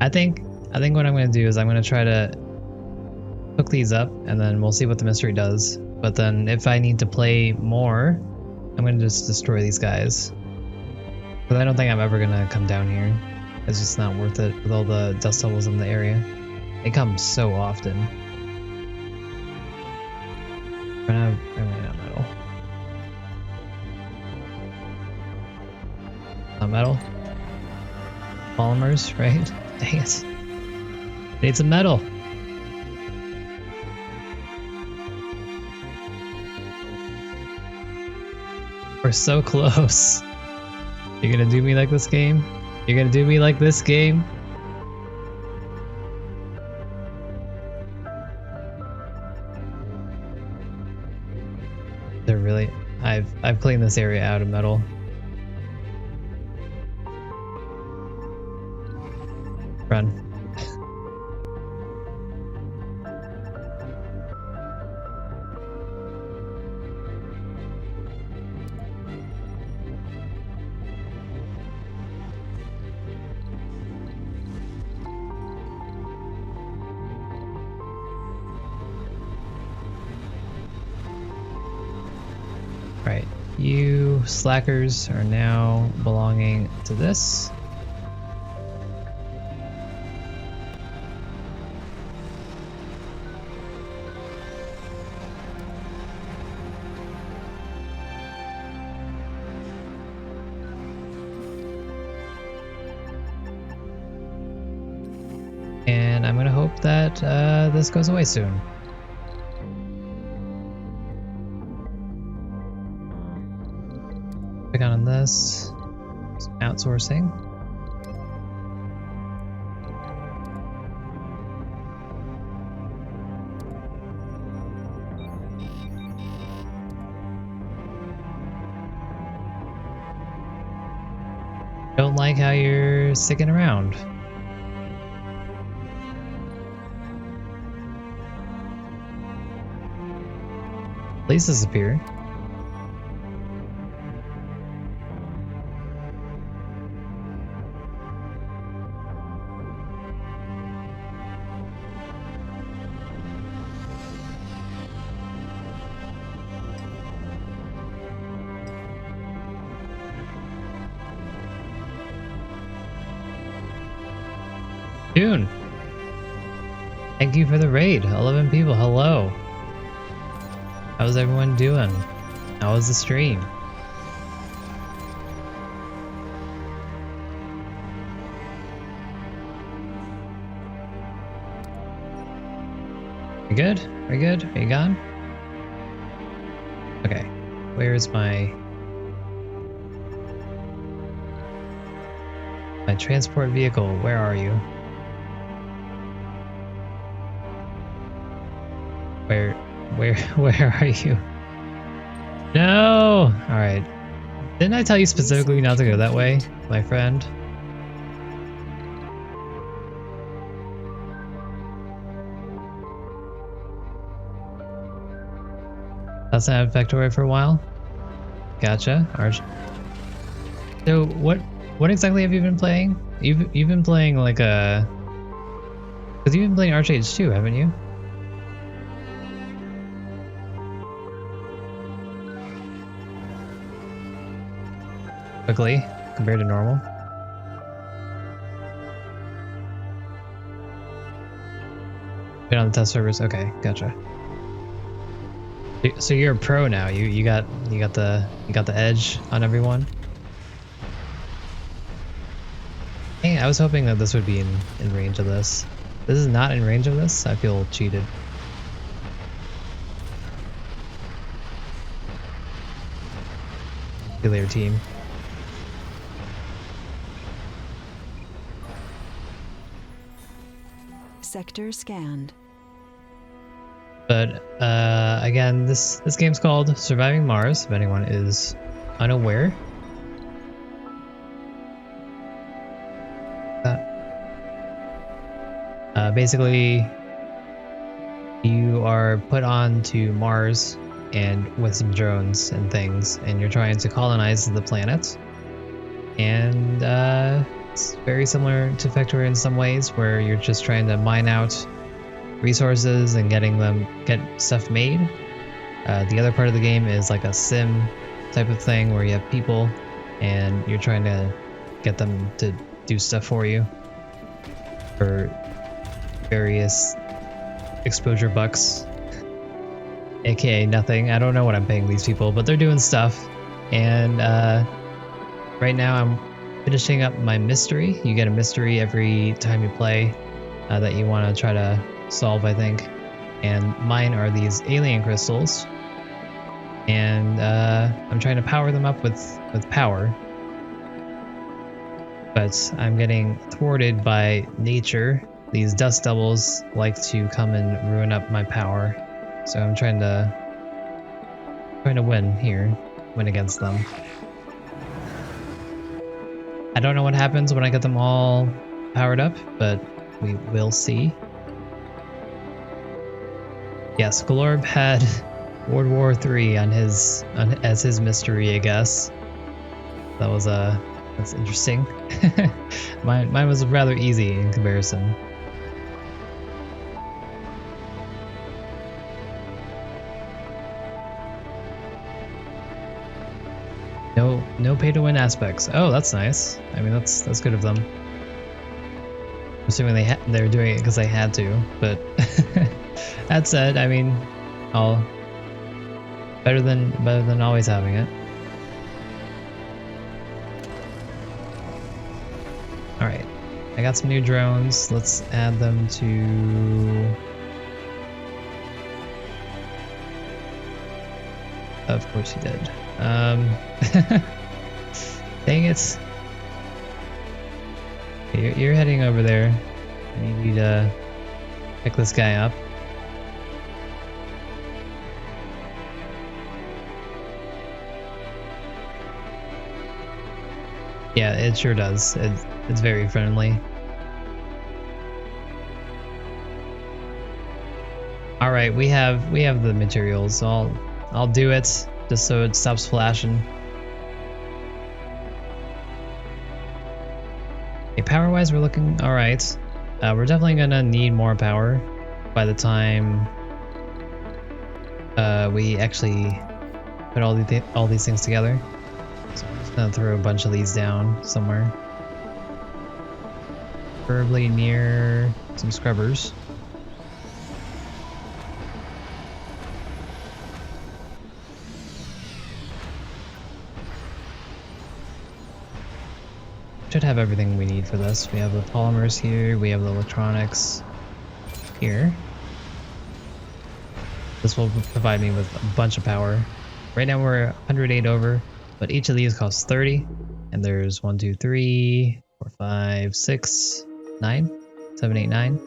I think what I'm gonna do is I'm gonna try to hook these up, and then we'll see what the mystery does. But then if I need to play more, I'm gonna just destroy these guys. Because I don't think I'm ever gonna come down here. It's just not worth it with all the dust devils in the area. They come so often. I ran out of metal. Not metal. Polymers, right? Dang it. Need some metal. We're so close. You're gonna do me like this game? You're gonna do me like this game? They're really... I've cleaned this area out of metal. Run. Right, you slackers are now belonging to this. And I'm gonna hope that this goes away soon. Click on this. Some outsourcing. Don't like how you're sticking around. Please disappear. June, thank you for the raid. 11 people, hello. How's everyone doing? How was the stream? We good? We good? Are you gone? Okay, where's my transport vehicle? Where are you? Where are you? No! Alright. Didn't I tell you specifically not to go that way, my friend? That's not Vectoroid for a while? Gotcha. So what exactly have you been playing? You've been playing like a... Because you've been playing Archage 2, haven't you? Quickly, compared to normal. Been on the test servers. Okay, gotcha. So you're a pro now. You got the edge on everyone. Hey, I was hoping that this would be in range of this. This is not in range of this. I feel cheated. Failure team. Sector scanned. But again, this game's called Surviving Mars, if anyone is unaware. Basically, you are put onto Mars and with some drones and things, and you're trying to colonize the planet. And It's very similar to Factoria in some ways, where you're just trying to mine out resources and get stuff made. The other part of the game is like a sim type of thing where you have people and you're trying to get them to do stuff for you for various exposure bucks, aka nothing. I don't know what I'm paying these people, but they're doing stuff. And right now I'm finishing up my mystery. You get a mystery every time you play that you want to try to solve, I think. And mine are these alien crystals. And I'm trying to power them up with power. But I'm getting thwarted by nature. These dust devils like to come and ruin up my power. So I'm trying to win here. Win against them. I don't know what happens when I get them all powered up, but we will see. Yes, Glorb had World War III as his mystery, I guess. That was that's interesting. mine was rather easy in comparison. No pay to win aspects. Oh, that's nice. I mean, that's good of them. I'm assuming they're doing it because they had to, but that said, I mean, better than always having it. All right, I got some new drones. Let's add them to. Of course he did. Dang it. You're heading over there. I need you to pick this guy up. Yeah, it sure does. It's very friendly. All right, we have the materials. So I'll do it just so it stops flashing. Okay, power-wise, we're looking all right. We're definitely gonna need more power by the time we actually put all these things together. So I'm just gonna throw a bunch of these down somewhere, preferably near some scrubbers. Should have everything we need for this. We have the polymers here, we have the electronics here. This will provide me with a bunch of power. Right now we're 108 over, but each of these costs 30. And there's 1, 2, 3, 4, 5, 6, 9, 7, 8, 9,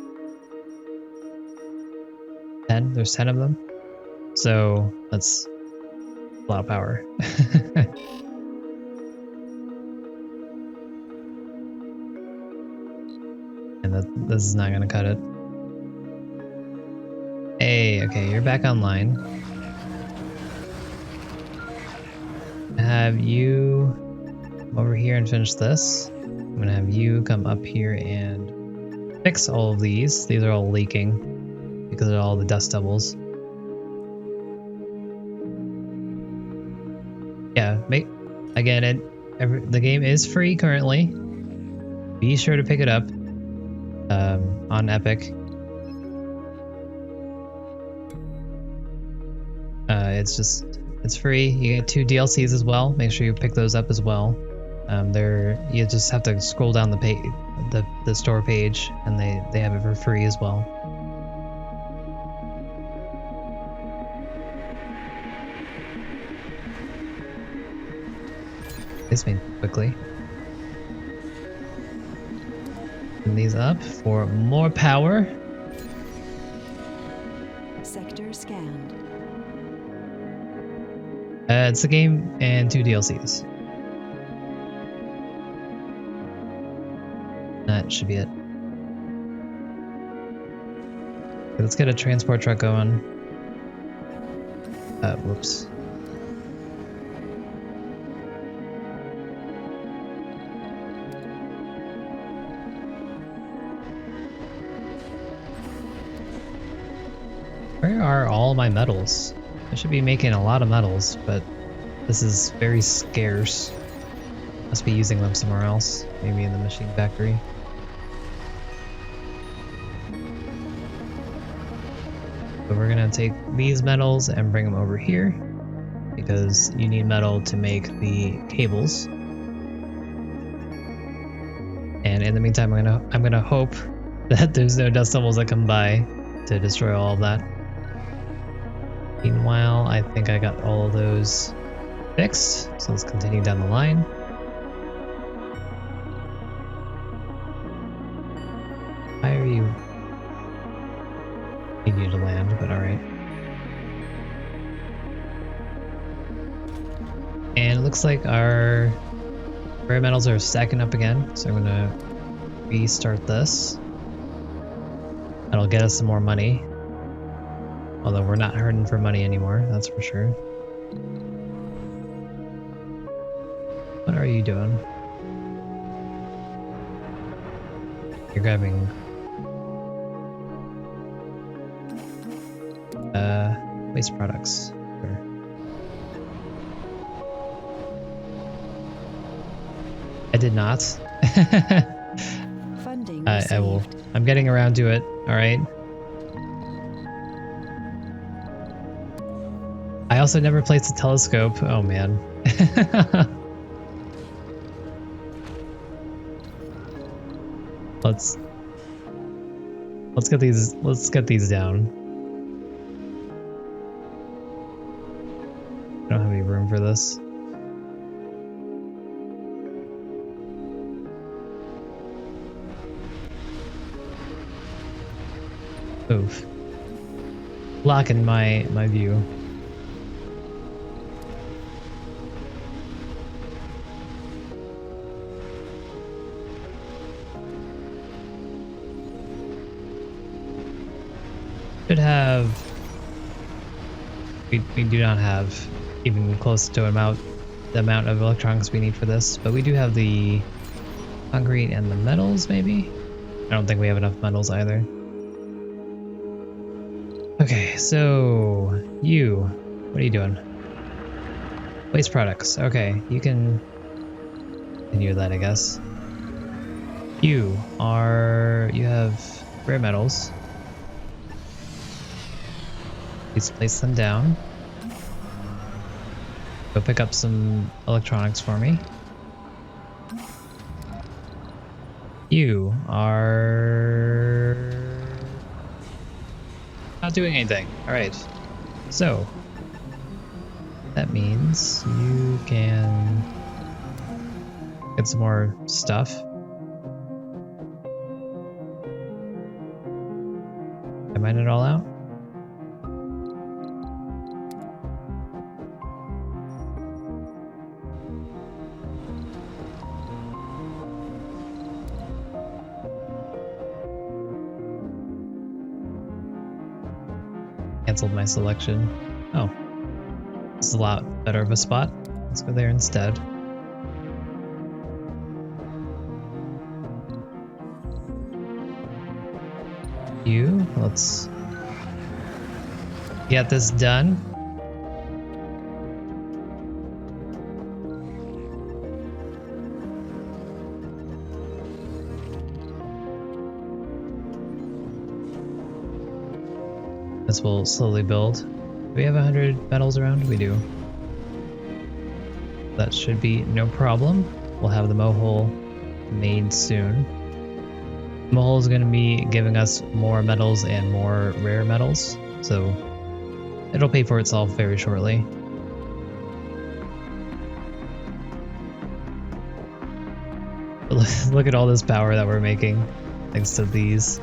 10. There's 10 of them. So that's a lot of power. And this is not gonna cut it. Hey, okay, you're back online. Have you come over here and finish this. I'm gonna have you come up here and fix all of these. These are all leaking because of all the dust devils. Yeah, the game is free currently. Be sure to pick it up on Epic. It's free. You get 2 DLCs as well. Make sure you pick those up as well. You just have to scroll down the page, the store page, and they have it for free as well. This made quickly. Open these up for more power. Sector scanned. It's a game and 2 DLCs. That should be it. Okay, let's get a transport truck going. Whoops. Where are all my metals? I should be making a lot of metals, but this is very scarce. Must be using them somewhere else, maybe in the machine factory. So we're gonna take these metals and bring them over here because you need metal to make the cables. And in the meantime, I'm gonna hope that there's no dust devils that come by to destroy all of that. Meanwhile, I think I got all of those fixed, so let's continue down the line. Why are you? You need to land, but alright. And it looks like our rare metals are stacking up again, so I'm gonna restart this. That'll get us some more money. Although we're not hurting for money anymore, that's for sure. What are you doing? You're grabbing... waste products. Sure. I did not. Funding I will. I'm getting around to it, alright? I also never placed a telescope. Oh man. Let's get these down. I don't have any room for this. Oof. Blocking my view. Should have... We do not have even close to the amount of electronics we need for this, but we do have the concrete and the metals, maybe? I don't think we have enough metals either. Okay, so you, what are you doing? Waste products. Okay, you can continue that, I guess. You have rare metals. Please place them down. Go pick up some electronics for me. You are not doing anything. Alright. So that means you can get some more stuff. I mine it all out. Canceled my selection. Oh, this is a lot better of a spot. Let's go there instead. Let's get this done. This will slowly build. Do we have 100 metals around? We do. That should be no problem. We'll have the mohole made soon. Mohole is going to be giving us more metals and more rare metals, so it'll pay for itself very shortly. Look at all this power that we're making thanks to these.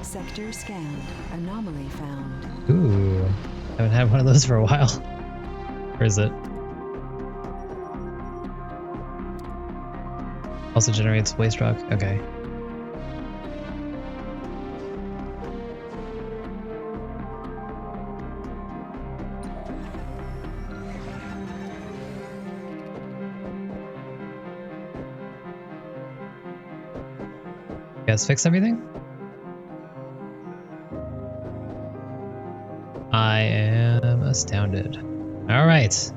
Sector scanned. Anomaly found. Ooh, haven't had one of those for a while. Where is it? Also generates waste rock. Okay. You guys fix everything? I am astounded. All right.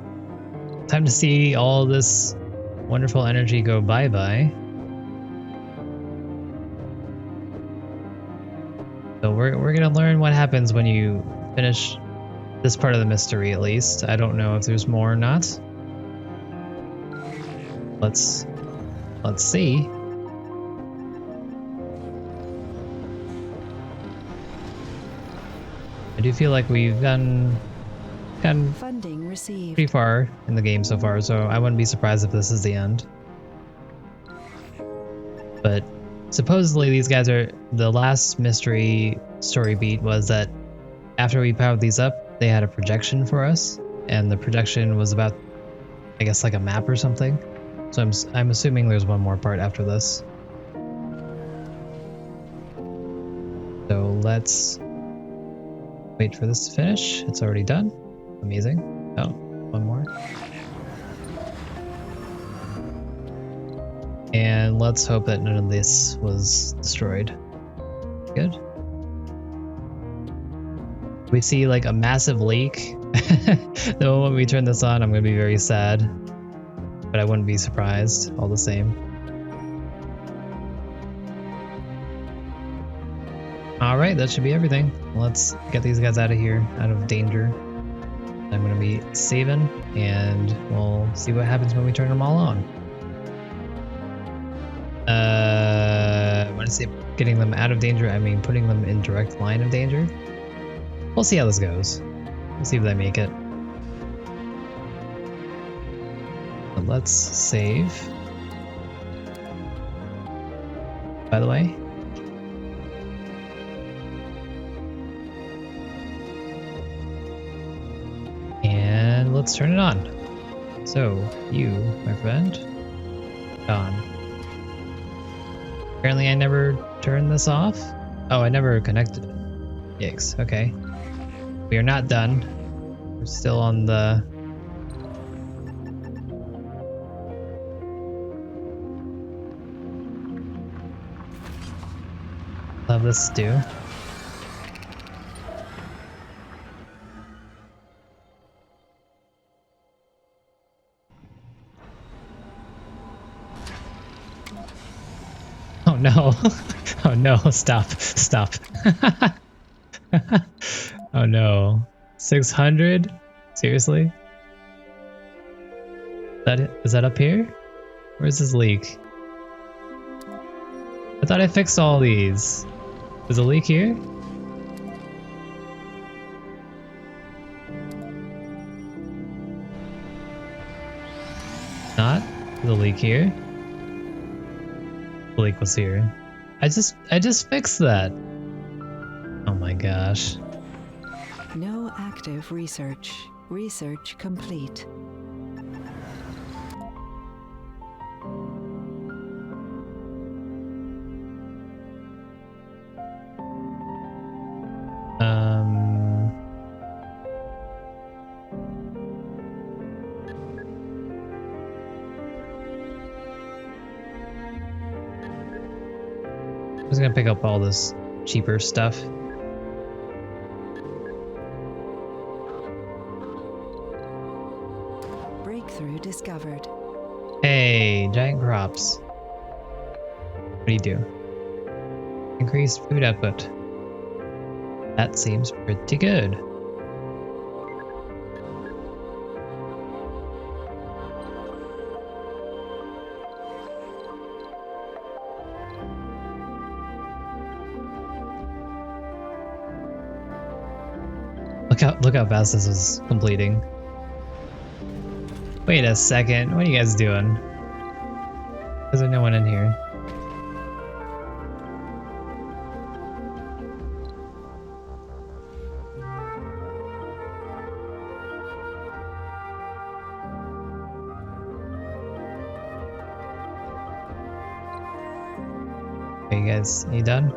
Time to see all this wonderful energy go bye-bye. So we're gonna learn what happens when you finish this part of the mystery, at least. I don't know if there's more or not. Let's see. I do feel like we've gotten Funding received. pretty far in the game so far, so I wouldn't be surprised if this is the end. But supposedly these guys are... The last mystery story beat was that after we powered these up, they had a projection for us, and the projection was about, I guess, like a map or something. So I'm assuming there's one more part after this. So let's wait for this to finish. It's already done. Amazing. Oh, one more. And let's hope that none of this was destroyed. Good. We see like a massive leak. The moment we turn this on, I'm gonna be very sad. But I wouldn't be surprised all the same. Alright, that should be everything. Let's get these guys out of here, out of danger. I'm gonna be saving, and we'll see what happens when we turn them all on. When I say getting them out of danger, I mean putting them in direct line of danger. We'll see how this goes. We'll see if they make it. But let's save. By the way. And let's turn it on. So, you, my friend, Don. Apparently I never turned this off. Oh, I never connected it. Yikes, okay. We are not done. We're still on the... Love this stew. Oh no. Oh no, stop. Stop. Oh no. 600? Seriously? Is that up here? Where's this leak? I thought I fixed all these. There's a leak here? Not? There's a leak here. The leak was here. I just fixed that. Oh my gosh. No active research. Research complete. I'm just gonna pick up all this cheaper stuff. Breakthrough discovered. Hey, giant crops. What do you do? Increased food output. That seems pretty good. Look how fast this is completing. Wait a second, what are you guys doing? There's no one in here. Okay, you guys, you done?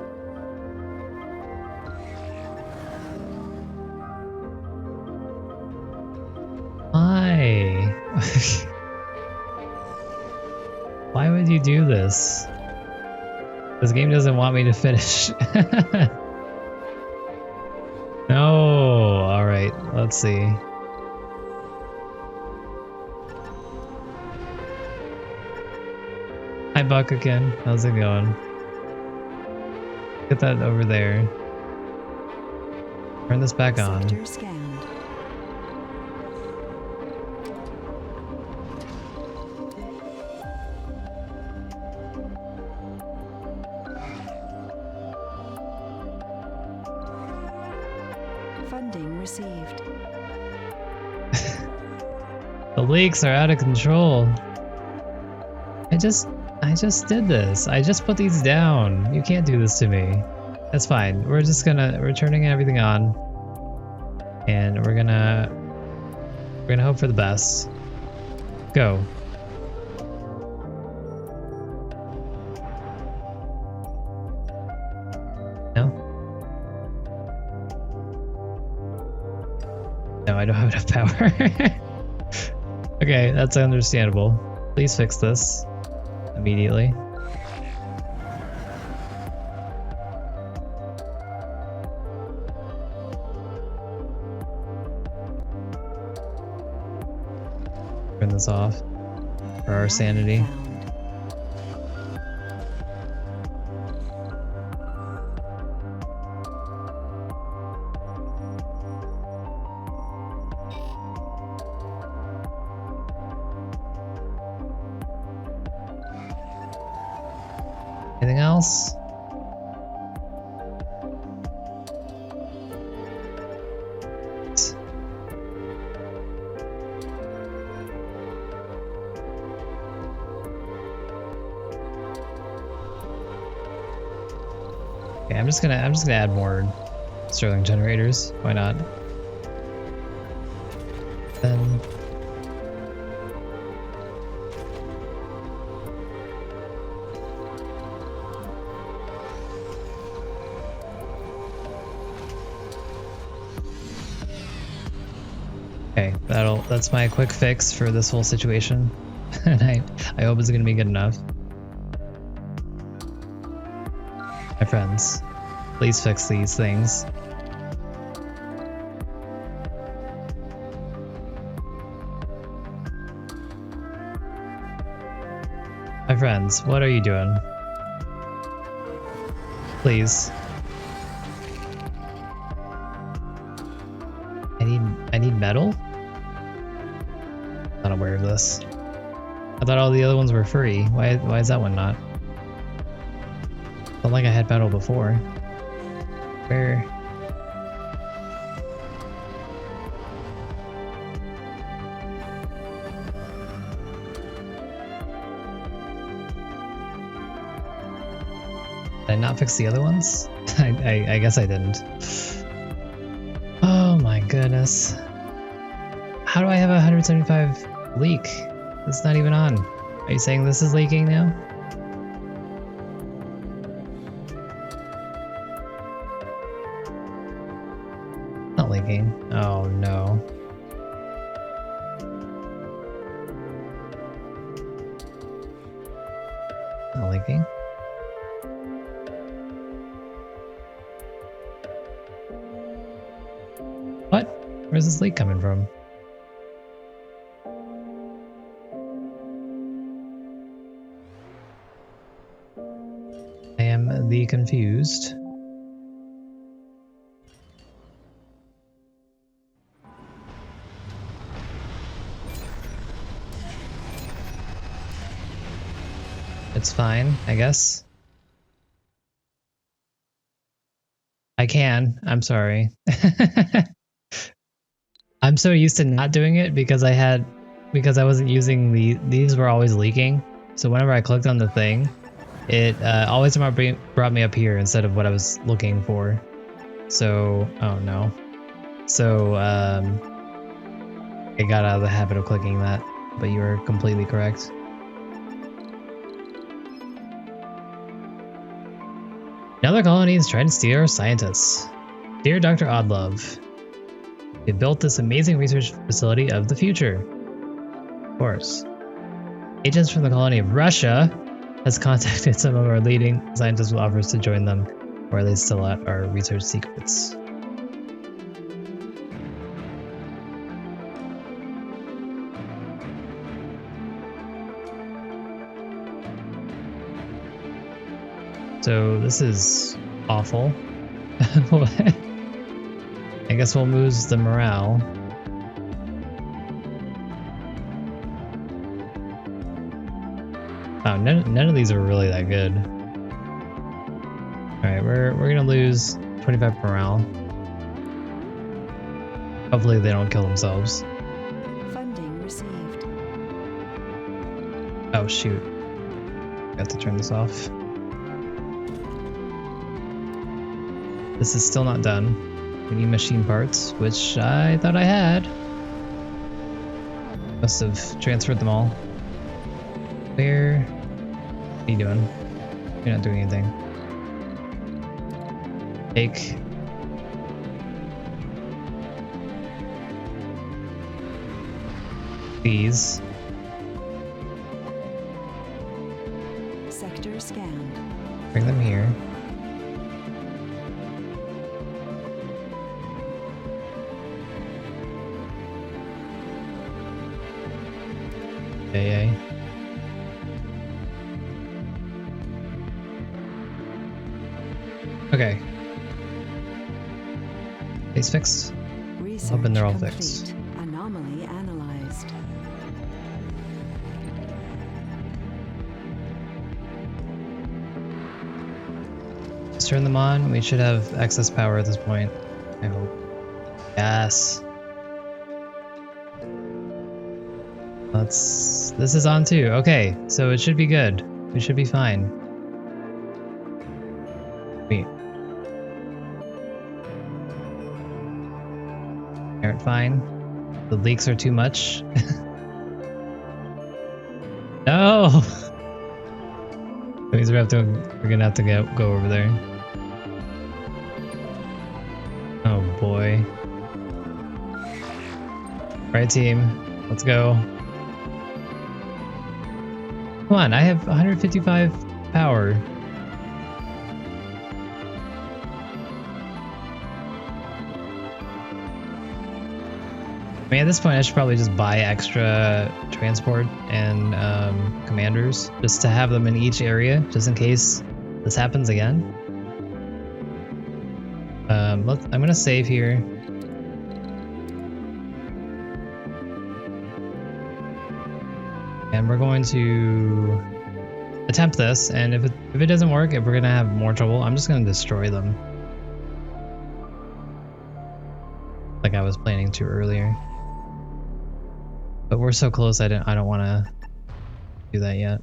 Why? Why would you do this? This game doesn't want me to finish. No, alright. Alright, let's see. Hi Buckakin, how's it going? Get that over there. Turn this back on. Sector scanned. Funding received. The leaks are out of control. I just did this. I just put these down. You can't do this to me. That's fine. We're turning everything on. And we're gonna hope for the best. Go. No? No, I don't have enough power. Okay, that's understandable. Please fix this immediately. Turn this off for our sanity. Anything else? Okay, I'm just gonna add more Sterling generators. Why not? Then okay, that's my quick fix for this whole situation. And I hope it's gonna be good enough. My friends, please fix these things. My friends, what are you doing? Please. I need metal? Not aware of this. I thought all the other ones were free. Why is that one not? Felt like I had metal before. Where? Did I not fix the other ones? I guess I didn't. Oh my goodness. How do I have a 175 leak? It's not even on. Are you saying this is leaking now? Not leaking. Oh no. Not leaking. What? Where's this leak coming from? I am the confused. It's fine, I guess. I can. I'm sorry. I'm so used to not doing it because I wasn't using these were always leaking. So whenever I clicked on the thing, it always brought me up here instead of what I was looking for. So, oh no. So, I got out of the habit of clicking that, but you were completely correct. Another colony is trying to steal our scientists. Dear Dr. Oddlove, we built this amazing research facility of the future. Of course. Agents from the colony of Russia has contacted some of our leading scientists with offers to join them, or at least still out our research secrets. So this is awful. I guess we'll lose the morale. Wow, none of these are really that good. Alright, we're gonna lose 25 morale. Hopefully they don't kill themselves. Funding received. Oh shoot. Got to turn this off. This is still not done. We need machine parts, which I thought I had. Must have transferred them all. Where? What are you doing? You're not doing anything. Take. These. Sector scanned. Bring them here. Yay. Okay. These fixed? Research Hoping they're all complete. fixed. Anomaly analyzed. Let's turn them on. We should have excess power at this point. I hope. Yes. This is on too. Okay, so it should be good. We should be fine. Wait. Aren't fine. The leaks are too much. No! That means we're gonna have to go over there. Oh boy. Right team, let's go. Come on, I have 155 power. I mean, at this point, I should probably just buy extra transport and commanders, just to have them in each area, just in case this happens again. I'm gonna save here. And we're going to attempt this, and if it doesn't work, if we're gonna have more trouble, I'm just gonna destroy them. Like I was planning to earlier. But we're so close, I don't want to do that yet.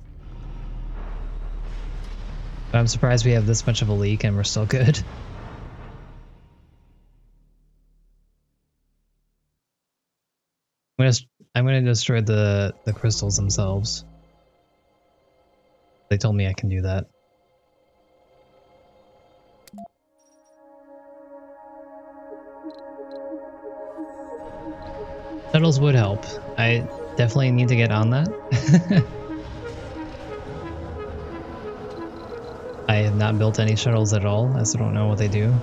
But I'm surprised we have this much of a leak and we're still good. I'm gonna destroy the crystals themselves. They told me I can do that. Shuttles would help. I definitely need to get on that. I have not built any shuttles at all. I still don't know what they do.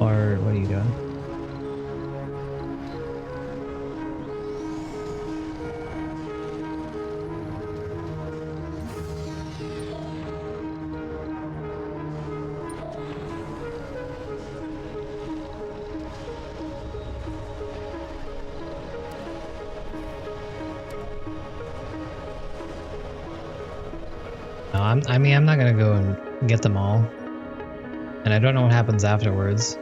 Or what are you doing? No, I mean, I'm not gonna go and get them all. And I don't know what happens afterwards.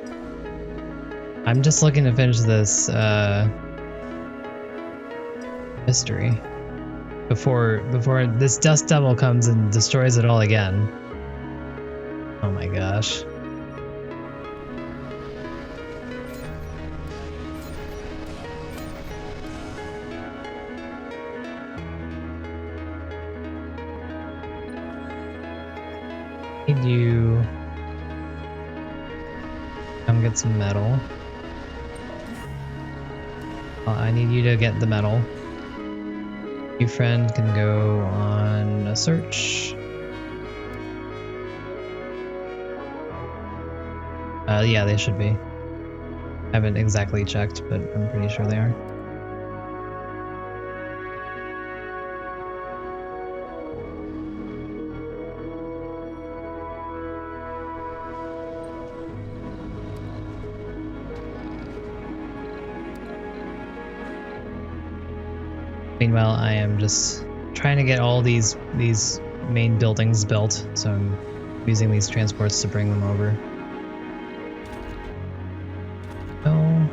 I'm just looking to finish this mystery before this dust devil comes and destroys it all again. Oh my gosh. Need you come get some metal. I need you to get the metal. Your friend can go on a search. Yeah, they should be. I haven't exactly checked, but I'm pretty sure they are. Meanwhile, I am just trying to get all these main buildings built, so I'm using these transports to bring them over. No.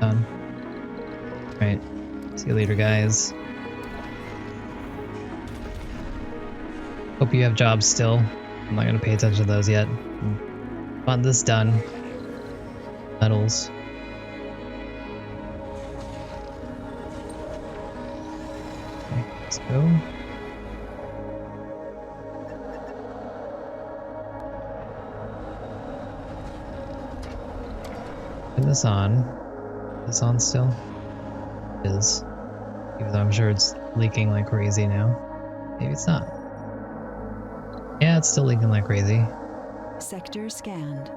Done. Alright. See you later, guys. Hope you have jobs still. I'm not gonna pay attention to those yet. I want this done. Metals. Okay, let's go. Turn this on. Is this on still? It is. Even though I'm sure it's leaking like crazy now. Maybe it's not. Yeah, it's still leaking like crazy. Sector scanned.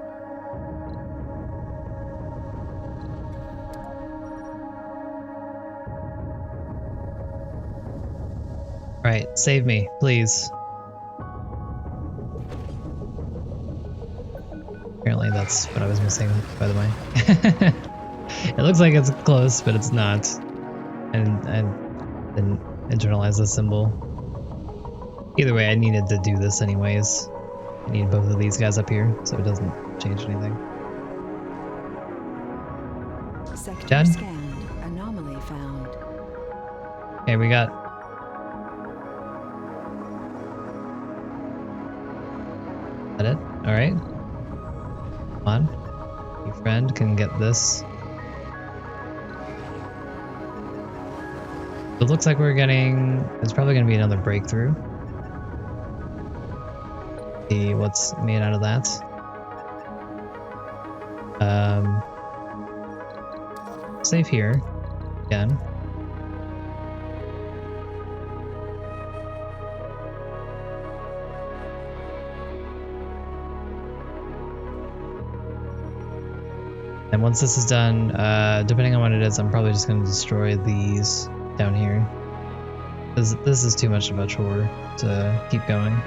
Right, save me, please. Apparently that's what I was missing, by the way. It looks like it's close, but it's not. And I didn't internalize the symbol. Either way, I needed to do this anyways. I need both of these guys up here, so it doesn't change anything. Sector Done? scanned. Anomaly found. Okay, we got... Is that it? Alright. Come on. Your friend can get this. It looks like we're getting... It's probably going to be another breakthrough. See what's made out of that. Save here. Again. And once this is done, depending on what it is, I'm probably just going to destroy these down here. This is too much of a chore to keep going.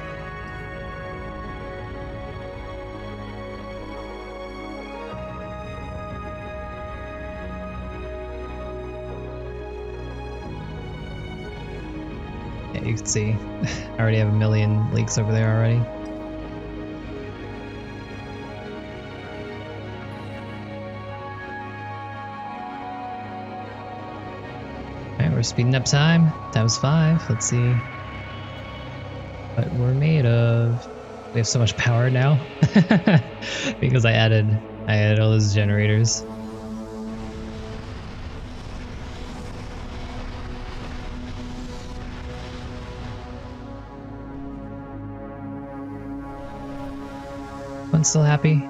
Yeah, you can see I already have a million leaks over there already. We're speeding up time. Times 5. Let's see what we're made of. We have so much power now because I added all those generators. Everyone's still happy?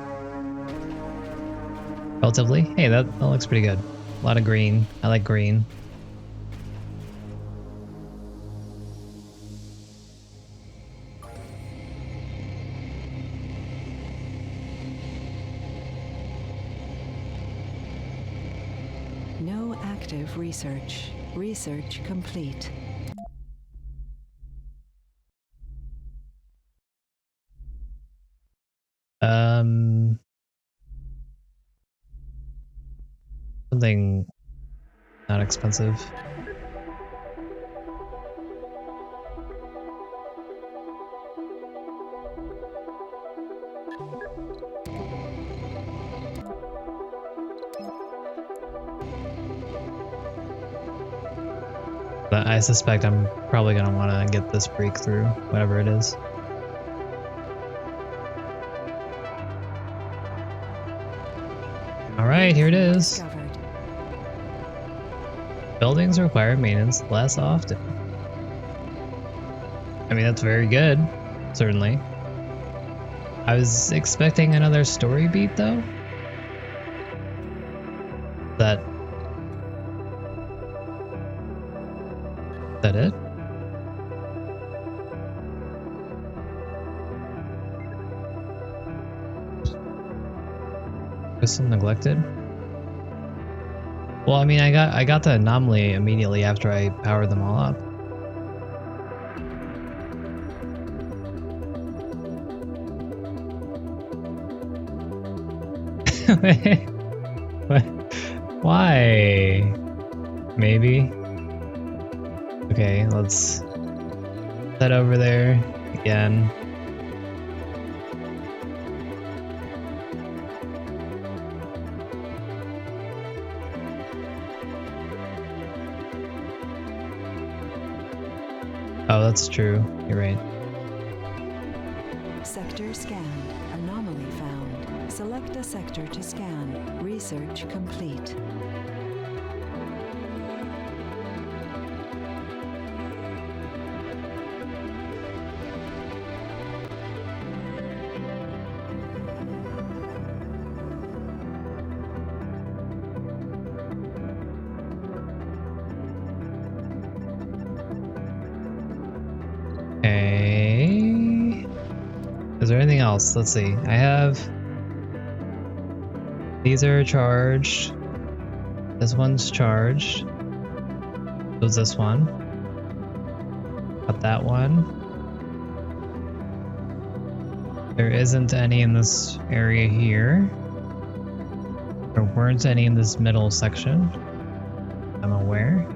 Relatively. Hey, that looks pretty good. A lot of green. I like green. No active research. Research complete. Something not expensive. But I suspect I'm probably gonna want to get this breakthrough, whatever it is. Alright, here it is. Discovered. Buildings require maintenance less often. I mean, that's very good, certainly. I was expecting another story beat, though. Is that it? Crystal neglected? Well, I mean, I got the anomaly immediately after I powered them all up. What? Why? Maybe. Okay, let's head over there again. Oh, that's true. You're right. Sector scanned. Anomaly found. Select a sector to scan. Research complete. Okay. Is there anything else? Let's see. I have... These are charged. This one's charged. So is this one. Got that one. There isn't any in this area here. There weren't any in this middle section. I'm aware.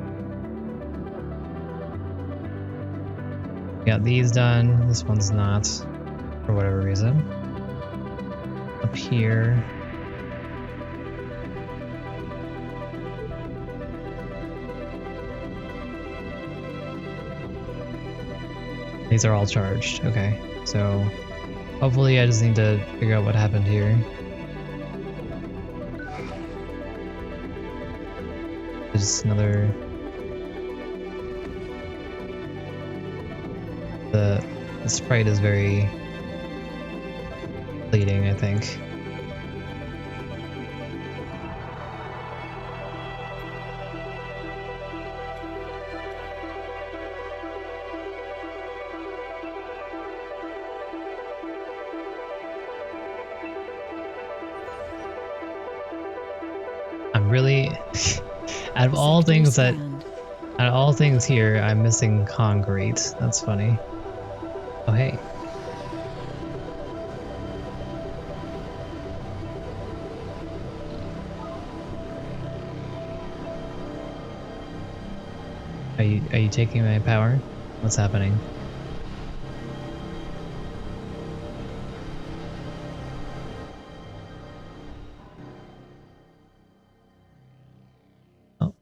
Got these done. This one's not, for whatever reason. Up here. These are all charged. Okay, so hopefully I just need to figure out what happened here. There's another... The sprite is very fleeting, I think. I'm really out of all things here, I'm missing concrete. That's funny. Oh, hey. Are you taking my power? What's happening? Oh,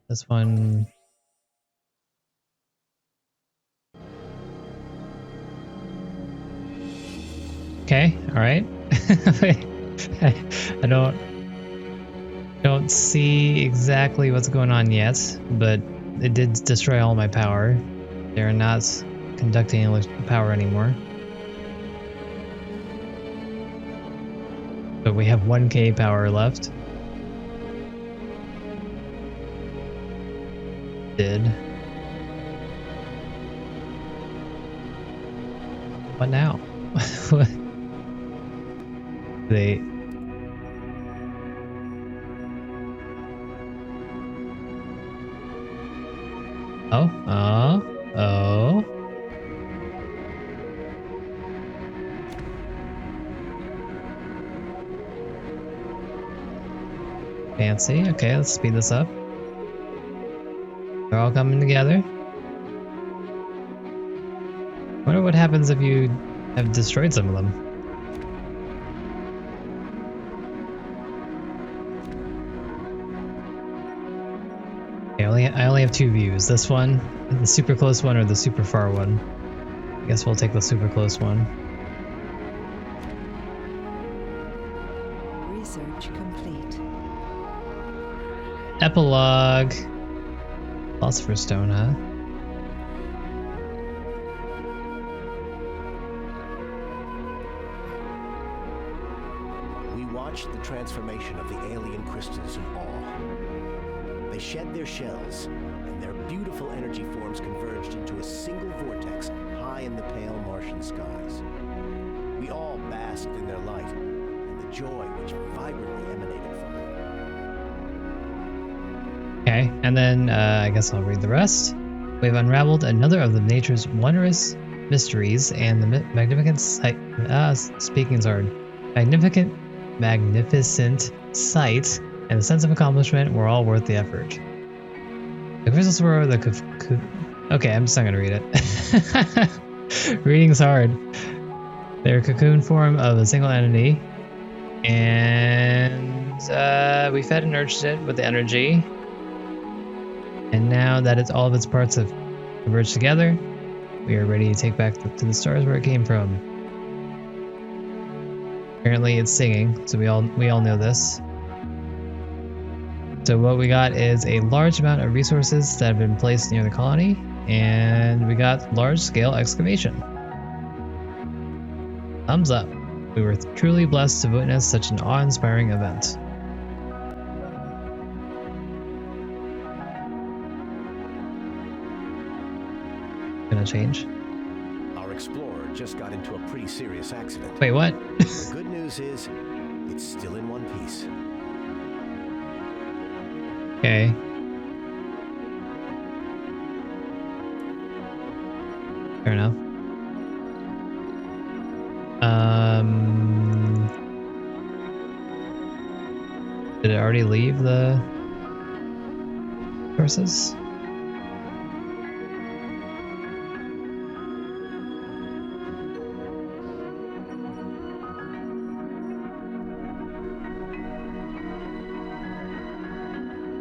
this one. Okay, all right. I don't see exactly what's going on yet, but it did destroy all my power. They're not conducting power anymore. But we have 1k power left. What now? They... Oh. Fancy. Okay, let's speed this up. They're all coming together. Wonder what happens if you have destroyed some of them. I only have two views. This one, the super close one, or the super far one. I guess we'll take the super close one. Research complete. Epilogue. Philosopher's Stone, huh? We watched the transformation of the alien crystals in awe. They shed their shells, and their beautiful energy forms converged into a single vortex high in the pale Martian skies. We all basked in their light, and the joy which vibrantly emanated from them. Okay, and then I guess I'll read the rest. We've unraveled another of the nature's wondrous mysteries, and the magnificent sight. Speaking is hard. Magnificent sight and the sense of accomplishment were all worth the effort. The crystals were the Okay, I'm just not gonna read it. Reading's hard. They're a cocoon form of a single entity. And we fed and nurtured it with the energy. And now that all of its parts have converged together, we are ready to take back to the stars where it came from. Apparently it's singing, so we all know this. So what we got is a large amount of resources that have been placed near the colony, and we got large-scale excavation. Thumbs up. We were truly blessed to witness such an awe-inspiring event. Gonna change. Our explorer just got into a pretty serious accident. Wait, what? The good news is, it's still in one piece. Okay. Fair enough. Did it already leave the sources?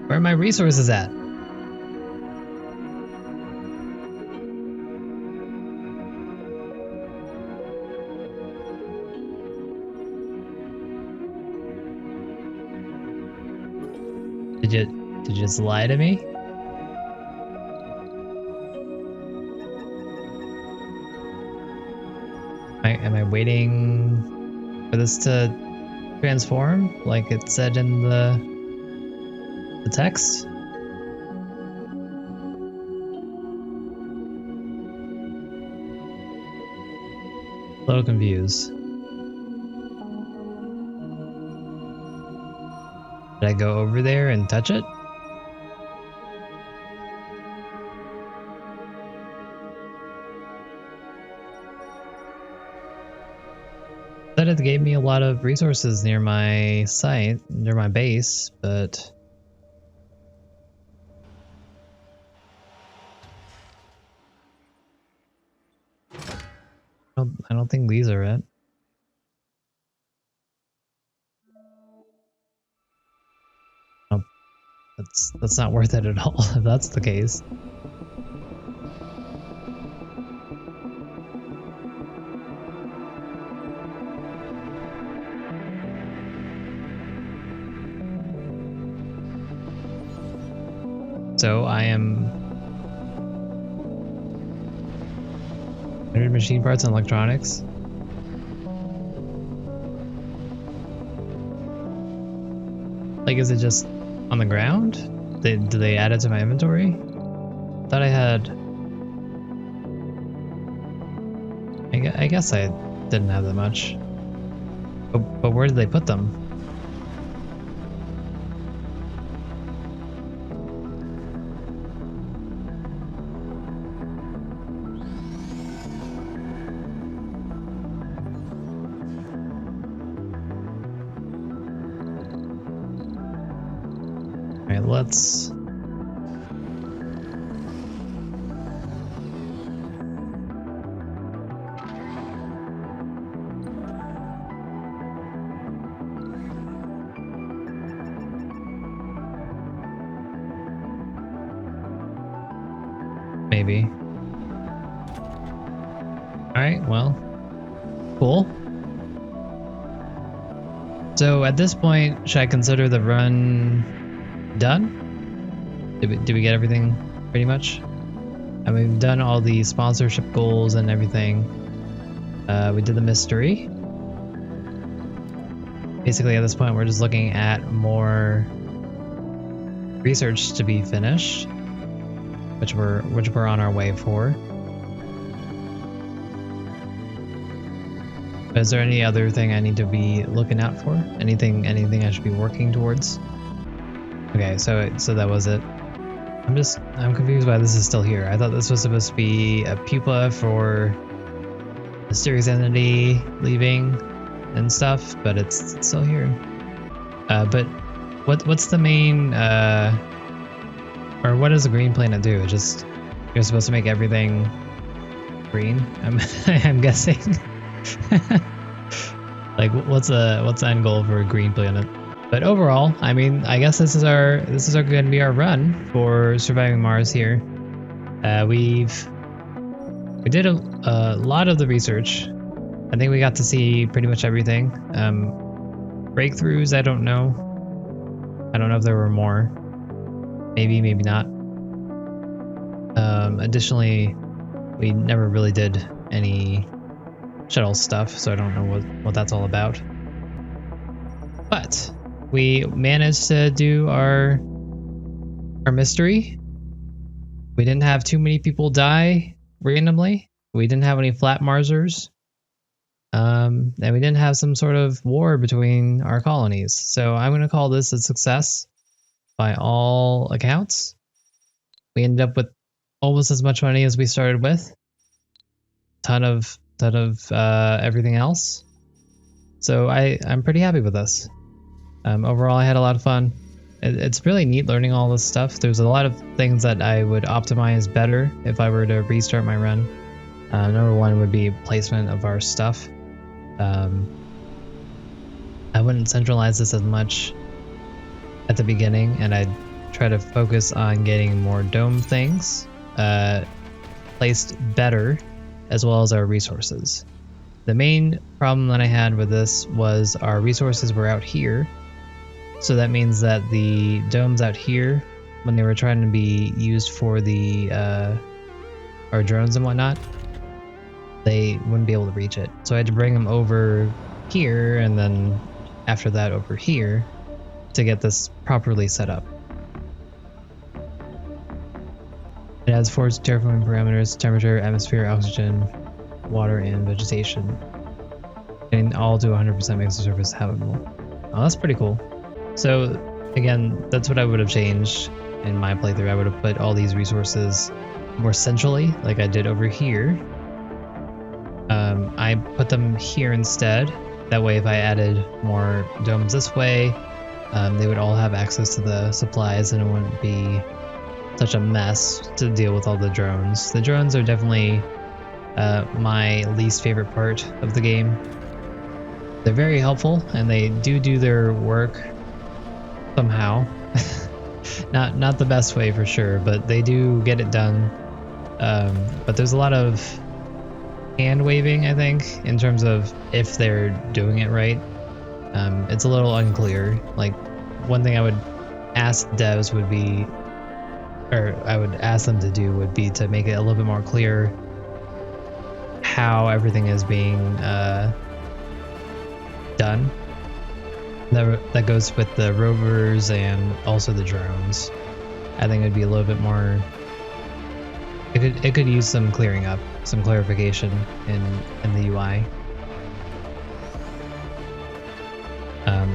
Where are my resources at? Did you just lie to me? Am I waiting for this to transform like it said in the text? A little confused. Did I go over there and touch it? Said it gave me a lot of resources near my site, near my base, but I don't think these are it. Oh, that's not worth it at all if that's the case. So I am 100 machine parts and electronics. Like, is it just on the ground? Do they add it to my inventory? Thought I had. I guess I didn't have that much. But where did they put them? Alright, let's... Maybe. Alright, well, cool. So at this point, should I consider the run done? Did we get everything pretty much? I mean, we've done all the sponsorship goals and everything. We did the mystery. Basically, at this point, we're just looking at more research to be finished, which we're on our way for. Is there any other thing I need to be looking out for? Anything I should be working towards? Okay, so that was it. I'm confused why this is still here. I thought this was supposed to be a pupa for mysterious entity leaving and stuff, but it's still here. But what's the main or what does the green planet do? It just You're supposed to make everything green. I'm guessing. Like, what's the end goal for a green planet? But overall, I mean, I guess this is going to be our run for surviving Mars here. We did a lot of the research. I think we got to see pretty much everything. Breakthroughs, I don't know. I don't know if there were more. Maybe, maybe not. Additionally, we never really did any shuttle stuff, so I don't know what that's all about. But we managed to do our mystery. We didn't have too many people die randomly. We didn't have any flat Marsers. And we didn't have some sort of war between our colonies. So I'm going to call this a success by all accounts. We ended up with almost as much money as we started with. Ton of everything else. So I'm pretty happy with this. Overall, I had a lot of fun. It's really neat learning all this stuff. There's a lot of things that I would optimize better if I were to restart my run. Number one would be placement of our stuff. I wouldn't centralize this as much at the beginning, and I'd try to focus on getting more dome things placed better, as well as our resources. The main problem that I had with this was our resources were out here. So that means that the domes out here, when they were trying to be used for the our drones and whatnot, they wouldn't be able to reach it. So I had to bring them over here, and then after that over here to get this properly set up. It has 4 terraforming parameters: temperature, atmosphere, oxygen, water, and vegetation. And all to 100% makes the surface habitable. Oh, that's pretty cool. So again, that's what I would have changed in my playthrough. I would have put all these resources more centrally, like I did over here. I put them here instead. That way, if I added more domes this way, they would all have access to the supplies, and it wouldn't be such a mess to deal with all the drones. The drones are definitely my least favorite part of the game. They're very helpful, and they do their work somehow. Not the best way for sure, but they do get it done. But there's a lot of hand waving, I think, in terms of if they're doing it right. It's a little unclear. Like, one thing I would ask devs would be, or I would ask them to do, would be to make it a little bit more clear how everything is being done. That goes with the rovers and also the drones. I think it'd be a little bit more. It could use some clearing up, some clarification in the UI.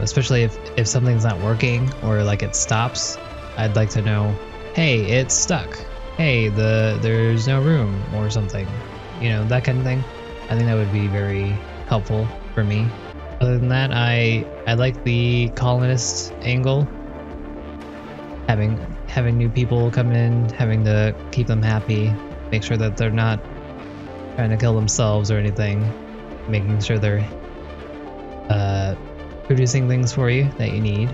Especially if something's not working or like it stops, I'd like to know, hey, it's stuck. Hey, there's no room or something. You know, that kind of thing. I think that would be very helpful for me. Other than that, I like the colonist angle. Having new people come in, having to keep them happy, make sure that they're not trying to kill themselves or anything, making sure they're producing things for you that you need.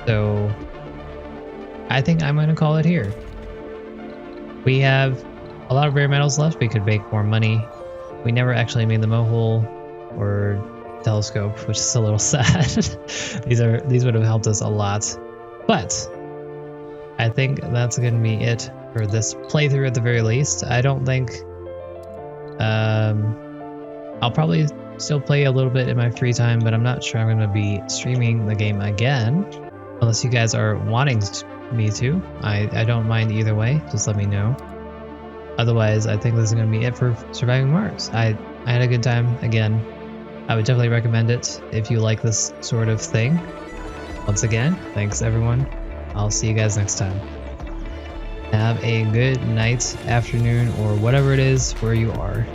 So I think I'm going to call it here. We have a lot of rare metals left. We could make more money. We never actually made the mohole or telescope, which is a little sad. These would have helped us a lot. But I think that's going to be it for this playthrough at the very least. I don't think I'll probably still play a little bit in my free time, but I'm not sure I'm going to be streaming the game again unless you guys are wanting me to. I don't mind either way. Just let me know. Otherwise, I think this is going to be it for Surviving Mars. I had a good time again. I would definitely recommend it if you like this sort of thing. Once again, thanks everyone. I'll see you guys next time. Have a good night, afternoon, or whatever it is where you are.